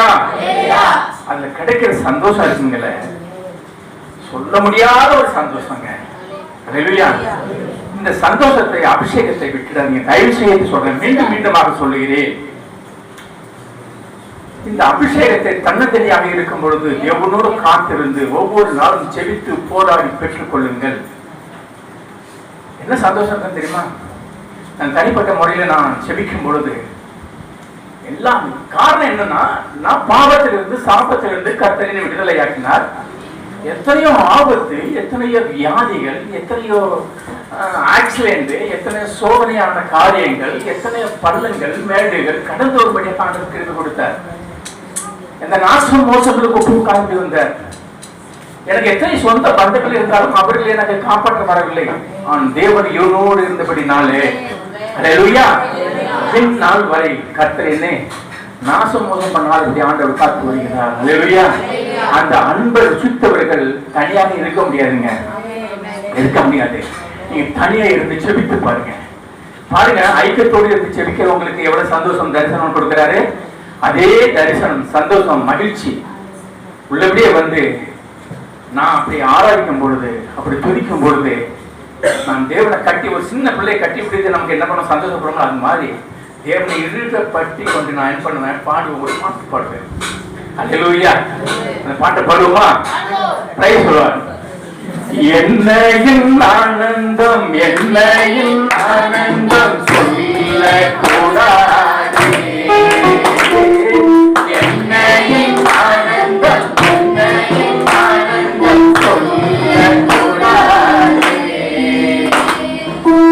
அல்லேலூயா. அதுல கிடைக்கிற சந்தோஷம் இருக்குங்களே, சொல்ல முடியாத ஒரு சந்தோஷங்க. அல்லேலூயா. இந்த சந்தோஷத்தை, அபிஷேகத்தை விட்டுடாதீங்க. தயவு செய்து சொல்றேன், மீண்டும் மீண்டுமாக சொல்லுகிறேன். இந்த அபிஷேகத்தை தன்னந்தனியாக இருக்கும் பொழுது எவனோடு காத்திருந்து ஒவ்வொரு நாளும் செவித்து போராடி பெற்றுக் கொள்ளுங்கள். என்ன சந்தோஷம் தெரியுமா? நான் தனிப்பட்ட முறையில் நான் செபிக்கும் பொழுது எல்லாம் காரணம் என்னன்னா, நான் பாவத்திலிருந்து சாபத்திலிருந்து கர்த்தரின் விடுதலையாக்கினார். எத்தனையோ ஆபத்து, எத்தனையோ வியாதிகள், எத்தனையோ ஆக்சிடென்ட், எத்தனையோ சோதனையான காரியங்கள், எத்தனையோ பள்ளங்கள் மேடுகள் கடந்து ஒருபடியை காண்பதற்கு கொடுத்தார். எந்த நாசம் மோசங்களுக்கு ஒப்பு காண்பி வந்தார். எனக்கு எத்தனை சொந்த பந்தங்கள் இருந்தாலும் அவர்கள் எனக்கு காப்பாற்ற வரவில்லை. நான் தேவன் இவனோடு இருந்தபடினாலே அல்லேலூயா நாள் வரை கர்த்தர் என்னை நாசம் மோசம் பண்ணாத ஆண்டவர் காத்து வருகிறார். அல்லேலூயா. அந்த அன்பை ருசித்தவர்கள் தனியாக இருக்க முடியாதுங்க, இருக்க முடியாது. நீங்க தனியா இருந்து செபித்து பாருங்க. பாருங்க, ஐக்கியத்தோடு இருந்து செபிக்கிறவங்களுக்கு எவ்வளவு சந்தோஷம் தரிசனம் கொடுக்கிறாரு. அதே தரிசனம், சந்தோஷம், மகிழ்ச்சி உள்ளபடியே வந்து நான் அப்படி ஆராதிக்கும் பொழுது, அப்படி துதிக்கும் பொழுது, நான் தேவனை கட்டி, ஒரு சின்ன பிள்ளையை கட்டி பிடித்து நமக்கு என்ன பண்ண சந்தோஷப்படுமோ அது மாதிரி தேவனை இருக்க பற்றி கொண்டு நான் என்ன பண்ணுவேன், பாடுவேன், ஒரு பாட்டு பாடுவேன். அல்லேலூயா. அந்த பாட்டை பாடுவோமா? பிரைஸ் சொல்லுவார். என்னையும் ஆனந்தம், என்னையும் ஆனந்தம் சொல்ல கூடாது, என்னையும் ஆனந்தம், என்னையும் ஆனந்தம் சொல்ல கூடாது.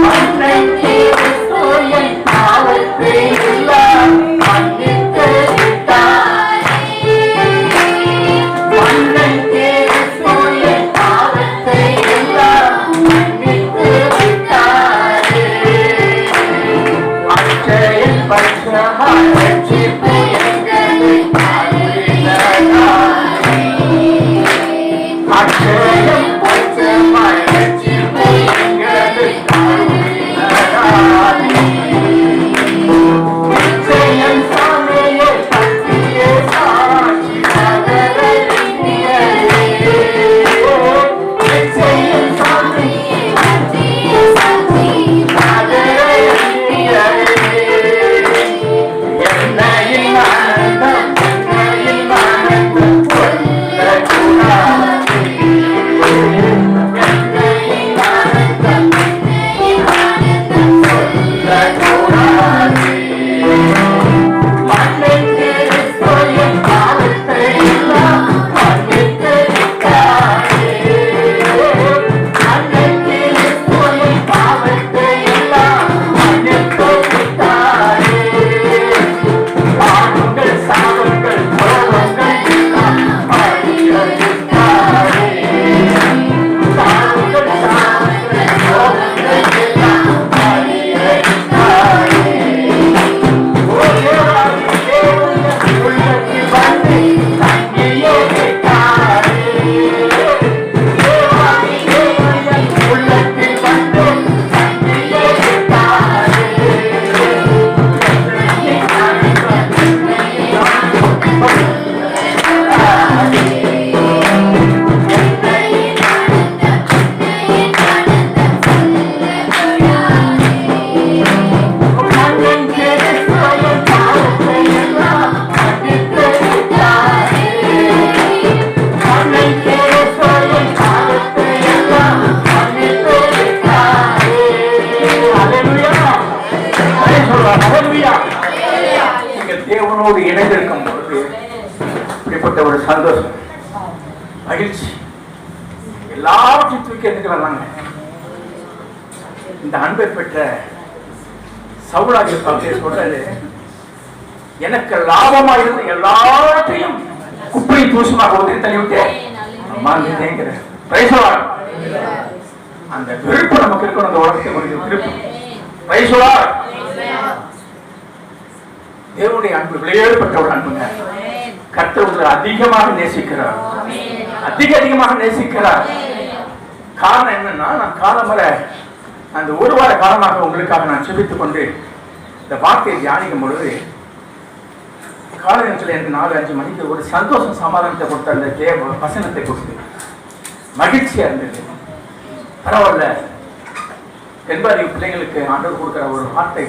மன்னைக்கு சோயை பாவத்தை எல்லாம் மன்னித்து விட்டாய், மன்னைக்கு சோயை பாவத்தை எல்லாம் மன்னித்து விட்டாய். அச்சையில் பட்சமாய் ரட்சிப்பு எங்களை அருளினாய், அச்சையில் பட்சமாய் ரட்சிப்பு எங்களை அருளினாய். நிச்சயம் சாமியே சத்தியே சாட்சி மகரே இந்தியே, நிச்சயம் சாமியே சத்தியே சாட்சி மகரே இந்தியே. என்னையும் ஆனந்தம், என்னையும் ஆனந்தம் சொல்ல கூடாது, என்னையும் ஆனந்தம், என்னையும் ஆனந்தம் சொல்ல கூடாது. மன்னித்து சொல்லும் பாவத்தை எல்லாம் மன்னித்து விட்டாயே, மன்னித்து சொல்லும் பாவத்தை எல்லாம் மன்னித்து விட்டாயே. பாவங்கள், சாபங்கள், கோபங்கள் எல்லாம் அழியவிட்டாயே, பாவங்கள், சாபங்கள், கோபங்கள் எல்லாம் அழியவிட்டாயே. உள்ளத்தில் வந்து தங்கியே விட்டாயே, உள்ளத்தில் வந்து தங்கியே விட்டாயே. தேவனோடு இணைந்திருக்கும் பொழுது இப்படிப்பட்ட ஒரு சந்தோஷம், மகிழ்ச்சி எல்லாவற்றையும் தூக்கி எடுத்துட்டு வர்றாங்க. இந்த அன்பை பெற்ற சவுலாகிய பவுல் சொல்றாரு, எனக்கு லாபமா இருந்த எல்லாவற்றையும் குப்பை தூசமாக ஒதுக்கி தள்ளிவிட்டு அம்மாங்கிற பிரைசோலார். அந்த விருப்பம் நமக்கு இருக்கணும். அந்த உலகத்தை குறித்த விருப்பம். பிரைசோலார். தேவனுடைய அன்பு விளையாடப்பட்ட ஒரு அன்புங்க. கர்த்தர் உங்களை அதிகமாக நேசிக்கிறார், அதிகமாக நேசிக்கிறார். காரணம் என்னன்னா, நான் காலமரை அந்த ஒரு வார காலமாக உங்களுக்காக நான் செபித்துக் கொண்டு இந்த வார்த்தையை தியானிக்கும் பொழுது காலை நேரத்தில் எனக்கு 4-5 மணிக்கு ஒரு சந்தோஷம் சமாதானத்தை கொடுத்த அந்த தேவ வசனத்தை கொடுத்து மகிழ்ச்சியா இருந்தது. பரவாயில்ல, தென்பாதி பிள்ளைங்களுக்கு ஆண்டவர் கொடுக்கிற ஒரு வார்த்தை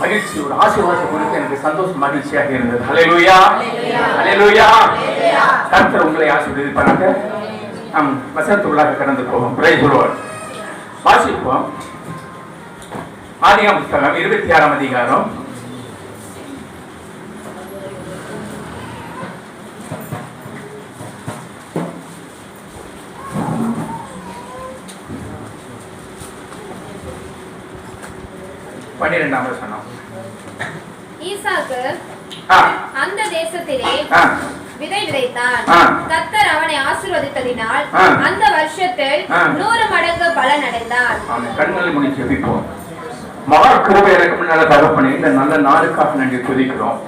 மகிழ்ச்சி, ஒரு ஆசீர்வாதம் கொடுத்து எனக்கு சந்தோஷம் மகிழ்ச்சியாக இருந்தது. ஹல்லேலூயா, ஹல்லேலூயா. கர்த்தர் உங்களை ஆசீர்வதிப்பாராக. நாம் வசனத்துக்குள்ளாக கடந்து போவோம். Praise the Lord. வாசிப்போம். ஆதியாகமம் புத்தகம் 26ஆம் அதிகாரம் 12ஆம் வசனம். ஈசாக்கு அந்த தேசத்திலே விதை விதைத்தான். கர்த்தர் அவனை ஆசீர்வதித்ததினால் அந்த வருஷத்தில் 100 மடங்கு பலன் அடைந்தான். கண்களை மூடி ஜெபிப்போம். மகா கிருபை இறக்கம் நல்ல தகப்பனே, இந்த நல்ல நாளுக்காக நன்றி துதிக்கிறோம்.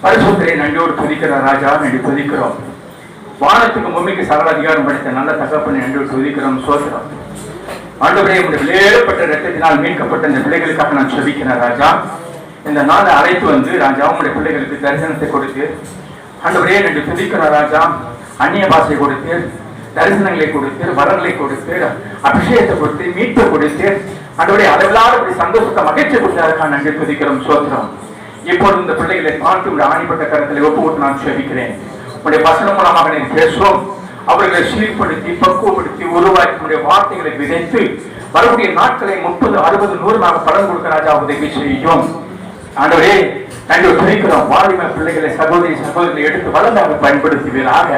பரிசுத்தரை நன்றியோடு துதிக்கிற ராஜா, நன்றி துதிக்கிறோம். வானத்துக்கு பூமிக்கு சகல அதிகாரம் படைத்த நல்ல தகப்பனை நன்றியோடு துதிக்கிறோம். சோத்திரம் ஆண்டவரே, உடைய விலையேறப்பட்ட இரத்தத்தினால் மீட்கப்பட்ட இந்த பிள்ளைகளுக்காக நான் ஜெபிக்கிறேன் ராஜா. இந்த நாளை அழைத்து வந்து ராஜா உங்களுடைய பிள்ளைகளுக்கு தரிசனத்தை கொடுத்து ஆண்டவரே நன்றி துதிக்கிற ராஜா. அந்நிய பாஷை கொடுத்து, தரிசனங்களை கொடுத்து, வரங்களை கொடுத்து, அபிஷேகத்தை கொடுத்து, மீட்பை கொடுத்து ஆண்டவரே அளவில்லாத சந்தோஷத்தை மகிழ்ச்சி கொடுத்ததற்காக நன்றி துதிக்கிறோம். சோத்திரம் இப்பொழுது இந்த பிள்ளைகளை பார்த்து உடைய ஆணிப்பட்ட கருத்தில் ஒப்புவிட்டு நான் ஜெபிக்கிறேன். உடைய வசனம் மூலமாக நீ பேசுவோம். அவர்களை சீர்படுத்தி, பக்குவப்படுத்தி, உருவாக்கி உடைய வார்த்தைகளை விதைத்து வரக்கூடிய நாட்களை 30, 60, 100 பலன் கொடுக்க ராஜா உதவி செய்யும். ஆண்டவரே நன்றி துதிக்கிறோம். வாலிப பிள்ளைகளை சகோதரிகளை எடுத்து வளர்ந்தாக பயன்படுத்துவீராக.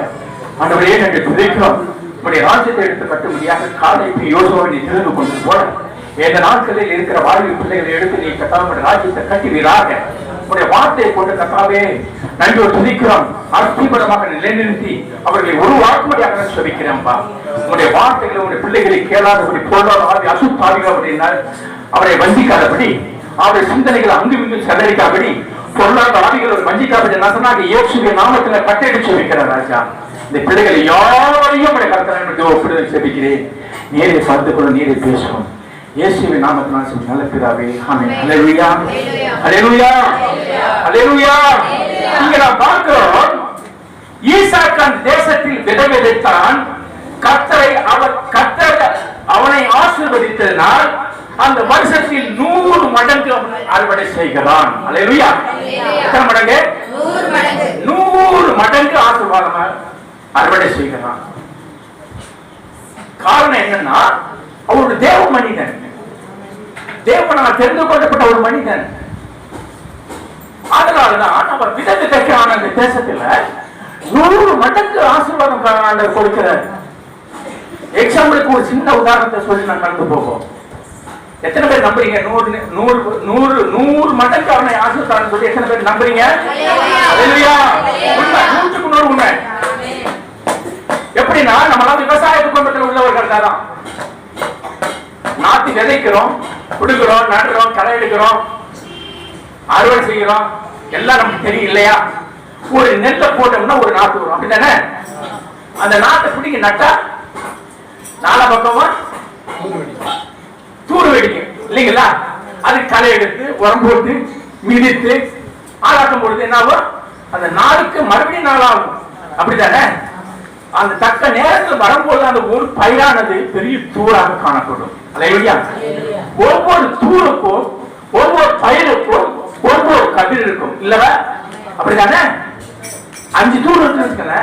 ஆண்டவரே நன்றி துதிக்கிறோம். உடைய ராஜ்யத்தை எடுத்து கட்டும்படியாக காலைக்கு யோசுவாவை நீ திறந்து கொண்டு போல இந்த நாட்களில் இருக்கிற வாலிப பிள்ளைகளை எடுத்து நீ கட்டாமல் ராஜ்யத்தை கட்டுவீராக. உடைய வார்த்தையை கொண்டு கத்தாவே நன்றி துதிக்கிறோம். அர்த்தீபரமாக நிலைநிறுத்தி அவர்களை உருவாக்கும்படியாக சொல்லிக்கிறேன்பா. உங்களுடைய வார்த்தைகளை உங்களுடைய பிள்ளைகளை கேளாதபடி, பொருளாதார அசுத்தாவிகள் அவரை வஞ்சிக்காதபடி, அவருடைய சிந்தனைகளை அங்கும் இங்கும் செலரிக்காதபடி, பொருளாதார ஆவிகள் வஞ்சிக்காதபடி நான் இயேசுவின் நாமத்தில் கட்டளையிட்டு சொல்லிக்கிறேன் ராஜா. இந்த பிள்ளைகளை யாரையும் உடைய கர்த்தரை ஒப்பிடுதல் செபிக்கிறேன். நேரை பார்த்துக் கொள்ள, நேரை பேசுவோம். இயேசுவின் நாமத்தினால் நல்ல பிதாவே, ஆமென். ஹல்லேலூயா, ஹல்லேலூயா, ஹல்லேலூயா. இங்க நாம் பார்க்கிறோம், ஈசாக்கு அந்த தேசத்தில் விதை விதைத்தான். கர்த்தர் அவனை ஆசீர்வதித்ததினால் அந்த வருஷத்தில் 100 மடங்கு அவனை அறுவடை செய்கிறான். ஹல்லேலூயா. எத்தனை மடங்கு? 100 மடங்கு ஆசீர்வாதம் அறுவடை செய்கிறான். காரணம் என்னன்னா, அவருடைய தேவ மனிதன், தேவனால் தெரிந்து கொள்ளப்பட்ட ஒரு மனிதன். அதனாலதான் அவர் விதை விதைக்கிறான். அந்த தேசத்துல 100 மடங்கு ஆசீர்வாதம் கொடுக்கிறார். எக்ஸாம்பிளுக்கு ஒரு சின்ன உதாரணத்தை சொல்லி நான் கடந்து போவோம். எத்தனை பேர் நம்புறீங்க 100 மடங்கு அவனை ஆசீர்வாதம் சொல்லி எத்தனை பேர் நம்புறீங்க? உண்மை, 100க்கு 100 உண்மை. எப்படின்னா, நம்மளாம் விவசாய குடும்பத்தில் உள்ளவர்கள் தான். நாத்து விதைக்கிறோம், கொடுக்கிறோம், நடுறோம், களை எடுக்கிறோம், அறுவடை செய்கிறோம், எல்லாம் நமக்கு தெரியும் இல்லையா? ஒரு நெல்லை போட்டோம்னா ஒரு நாத்து வரும், அப்படித்தானே? அந்த நாட்டை பிடிக்க நட்டா 4 பக்கமா தூர் வெடிக்கும் இல்லைங்களா? அது களை எடுத்து, உரம் போட்டு, மிதித்து, ஆளாட்டம் போடுது. என்ன ஆகும்? அந்த நாளுக்கு மறுபடியும் நாளாகும், அப்படித்தானே? அந்த தக்க நேரத்தில் வரும்போது அந்த ஒரு பயிரானது பெரிய தூளாக காணப்படும். அல்லேலூயா. ஒவ்வொரு தூளுக்கும், ஒவ்வொரு பயிருக்கும் ஒவ்வொரு கதிர் இருக்கும் இல்லவா? அப்படித்தானே? 5 தூள் இருக்குன்னு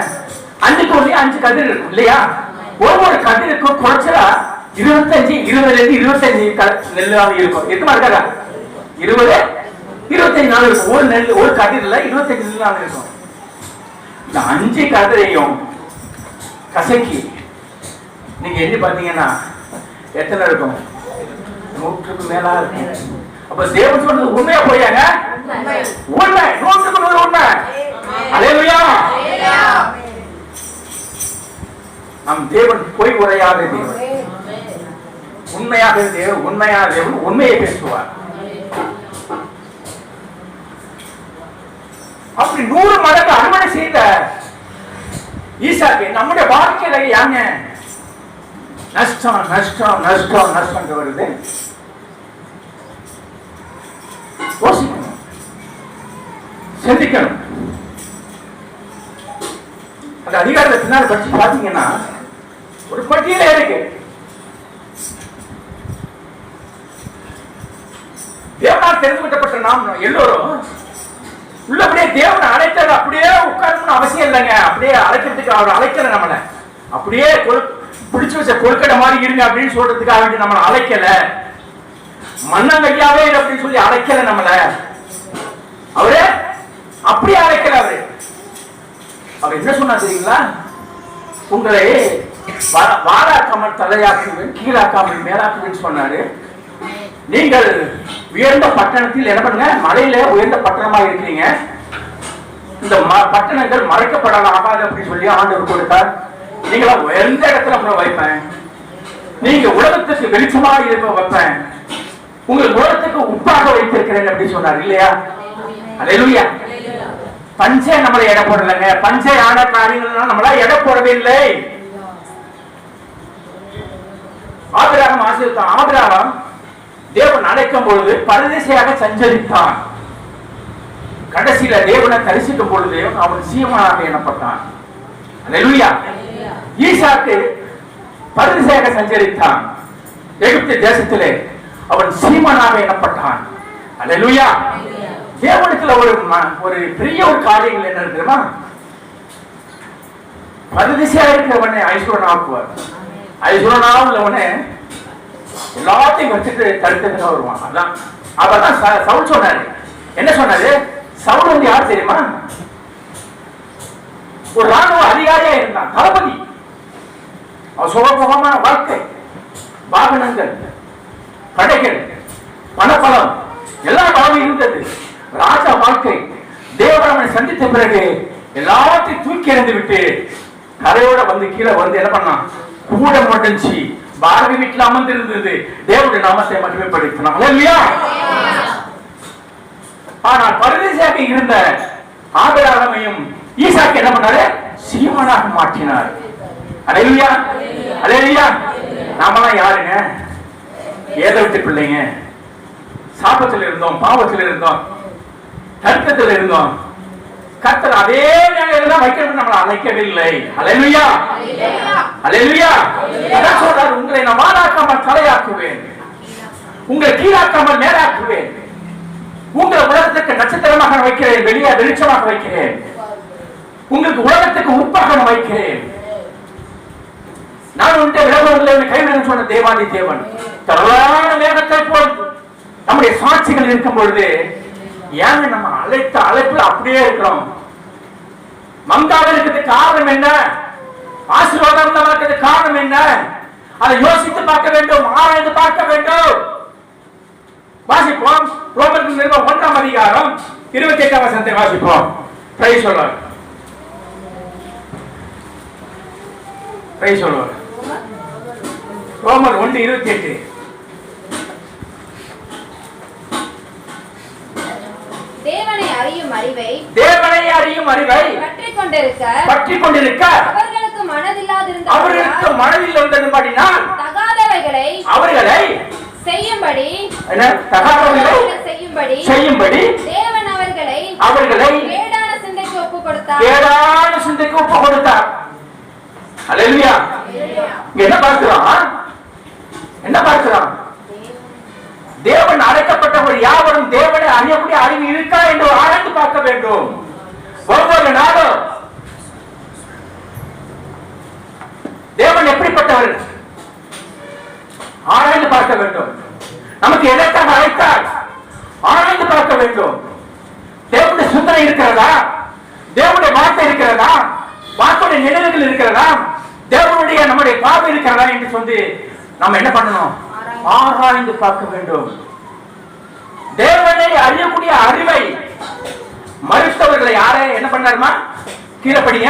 5 தூள்லயும் 5 கதிர் இருக்கும் இல்லையா? ஒவ்வொரு கதிருக்கும் குறைச்சலா 25, 20-25 நெல்லாக இருக்கும். எத்தனை இருக்காதா? 20, 25 நாள் இருக்கும். ஒரு நெல், ஒரு கதிரில் 25 நெல் இருக்கும். இந்த 5 கதிரையும் கசக்கி நீங்க எண்ணி பாத்தீங்கன்னா எத்தனை இருக்கும்? 100க்கு மேலா இருக்கும். அப்ப தேவன் சொன்னது உண்மையா போயாங்க? உண்மை, 100க்கு 100 உண்மை. அல்லேலூயா. நம் தேவன் பொய் உரையாத தேவன், உண்மையாக தேவன், உண்மையான தேவன் உண்மையை பேசுவார். அப்படி 100 மடங்கு அறுவடை செய்த ஈசாக்கு நம்முடைய வாழ்க்கையில யாங்க நஷ்டம் நஷ்டம் நஷ்டம் நஷ்டம் வருது. சிந்திக்கணும். அந்த அதிகாரத்தை பின்னால் படிச்சு பாத்தீங்கன்னா ஒரு பட்டியலே இருக்கு. தேவனால் தெரிந்து கொள்ளப்பட்ட நாம் எல்லோரும் உள்ளபடியே தேவனை அழைத்தது அப்படியே உட்கார்ந்து அவசியம் இல்லைங்க. அப்படியே அழைக்கிறதுக்கு அவர் அழைக்கல, நம்மளை அப்படியே பிடிச்சு வச்ச கொழுக்கடை மாதிரி இருங்க அப்படின்னு சொல்றதுக்காக வேண்டி நம்மளை அழைக்கல. மன்னங்கையாவே அப்படின்னு சொல்லி அழைக்கல நம்மள. அவரு அப்படியே அழைக்கல. அவர் என்ன சொன்னா தெரியுங்களா? உங்களை வாழாக்காமல் தலையாக்குவேன், கீழாக்காமல் மேலாக்குவேன் சொன்னாரு. நீங்கள் உயர்ந்த பட்டணத்தில் என்ன பண்ணுங்க, மலையில உயர்ந்த பட்டணமா இருக்கிறீங்க. இந்த பட்டணங்கள் மறைக்கப்படலாம் ஆகாது அப்படின்னு சொல்லி ஆண்டவர் கொடுத்தார். நீங்களா உயர்ந்த இடத்துல உங்களை வைப்பேன், நீங்க உலகத்துக்கு வெளிச்சமாக இருக்க வைப்பேன், உங்கள் உலகத்துக்கு உப்பாக வைத்திருக்கிறேன் அப்படின்னு சொன்னார் இல்லையா? அல்லேலூயா. பஞ்சை நம்மளை எடை போடலைங்க. பஞ்சை ஆன காரியங்கள் நம்மளா எடை போடவே இல்லை. ஆபிரகாம் ஆசீர்வதித்தான். ஆபிரகாம் தேவன் அழைக்கும் பொழுது பரதேசியாக சஞ்சரித்தான். கடைசியில தேவனை தரிசிக்கும் பொழுது அவன் சீமனாக எண்ணப்பட்டான். அல்லேலூயா. ஈசாக்கு பரதேசியாக சஞ்சரித்தான். எகிப்து தேசத்திலே அவன் சீமனாக எண்ணப்பட்டான். அல்லேலூயா. தேவனுக்குள்ள ஒரு பெரிய ஒரு காரியங்கள் என்ன தெரியுமா? பரதேசியாக இருக்கிறவனை ஐஸ்வரன் ஆக்குவார். ஐஸ்வரனா உள்ளவனே எல்லாத்தையும் வச்சுட்டு தடுக்கிறதுக்காக வருவான். அதான் அப்பதான் சவுல் சொன்னாரு. என்ன சொன்னாரு? சவுல் வந்து யார் தெரியுமா? ஒரு ராணுவ அதிகாரியா இருந்தான், தளபதி. அவன் சுகபோகமான வாழ்க்கை, வாகனங்கள், படைகள், பணப்பலம் எல்லா வாழ்வும் இருந்தது. ராஜா வாழ்க்கை. தேவன் அவனை சந்தித்த பிறகு எல்லாத்தையும் தூக்கி எறிந்து விட்டு கரையோட வந்து கீழே வந்து என்ன பண்ணான்? கூட மடிஞ்சு பாரதி வீட்டில் அமர்ந்திருந்தது. தேவனுடைய நாமத்தை மட்டுமே படித்தான். அல்லேலூயா. ஆனால் பரதேசியாக இருந்த ஆபிரகாமையும் ஈசாக்கு என்ன பண்ணாரு? சீமனாக மாற்றினார். அல்லேலூயா. அல்லேலூயா. நாமெல்லாம் யாருங்க? ஏதோ பிள்ளைங்க. சாபத்தில் இருந்தோம், பாவத்தில் இருந்தோம், தர்க்கத்தில் இருந்தோம். கர்த்தர் அதே நிலையில தான் வைக்கணும், நம்மளை அழைக்கவில்லை. அல்லேலூயா. அல்லேலூயா. அதான் சொல்றாரு, உங்களை நான் வாழாக்காமல் தலையாக்குவேன், உங்களை கீழாக்காமல் மேலாக்குவேன், உங்களை உலகத்துக்கு நட்சத்திரமாக வைக்கிறேன், வெளியே வெளிச்சமாக வைக்கிறேன், உங்களுக்கு உலகத்துக்கு உப்பாக வைக்கிறேன். நான் உன்னுடைய விலகுவதில்லை கைவிட சொன்ன தேவாதி தேவன் தரலான மேகத்தை போல் நம்முடைய சாட்சிகள் இருக்கும் பொழுது ஏங்க நம்ம அழைத்த அழைப்புல அப்படியே இருக்கிறோம்? மங்காக இருக்கிறதுக்கு காரணம் என்ன? ஆசீர்வாதம் இருக்கிறதுக்கு காரணம் என்ன? அதை யோசித்து பார்க்க வேண்டும், ஆராய்ந்து பார்க்க வேண்டும். வாசிப்போம். ரோமர் நிருபம் 1ஆம் அதிகாரம் 28ஆம் வசனத்தை வாசிப்போம். பிரைஸ் சொல்வார். பிரைஸ் சொல்வார். ரோமர் 1:28. தேவனை அறியும் அறிவை பற்றிக் கொண்டிருக்க அவர்களுக்கு மனதில்லாதிருந்தபடியால் தகாதவைகளை அவர்களை செய்யும்படி தேவன் அவர்களை கேடான சிந்தைக்கு ஒப்புக் கொடுத்தார். அல்லேலூயா. என்ன பார்க்கிறோம்? தேவன் அழைக்கப்பட்டவர் யாவரும் தேவனை அறியக்கூடிய அறிவு இருக்கா என்று ஆராய்ந்து பார்க்க வேண்டும். ஒவ்வொரு நாளும் தேவன் எப்படிப்பட்டவர் ஆராய்ந்து பார்க்க வேண்டும். நமக்கு எதற்காக அழைத்தார் ஆராய்ந்து பார்க்க வேண்டும். தேவனுடைய சிந்தனை இருக்கிறதா? தேவனுடைய வார்த்தை இருக்கிறதா? வார்த்தையுடைய நிழல்கள் இருக்கிறதா? தேவனுடைய நம்முடைய பார்வை இருக்கிறதா என்று சொல்லி நம்ம என்ன பண்ணணும்? ஆராய்ந்து பார்க்க வேண்டும். தேவனை அறியக்கூடிய அறிவை மறுத்தவர்களை யாரை என்ன பண்ணாருமா? கீழே படிங்க.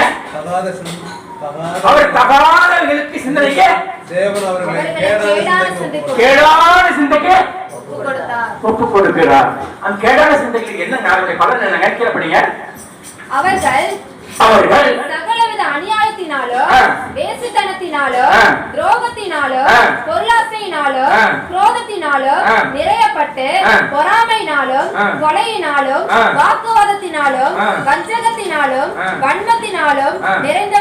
அவர் தகாதவர்களுக்கு சிந்தனைக்கு கேடான சிந்தைக்கு ஒப்பு கொடுக்கிறார். அந்த கேடான சிந்தைக்கு என்ன பலன் என்ன? கீழே படிங்க. அவர்கள் சகலவித அநியாயத்தினாலும் வேசித்தனத்தினாலும் துரோகத்தினாலும் பொருளாசையினாலும் குரோதத்தினாலும் நிறையப்பட்டு பொறாமையினாலும் கொலையினாலும் வாக்குவாதத்தினாலும் வஞ்சகத்தினாலும் வன்மத்தினாலும் நிறைந்த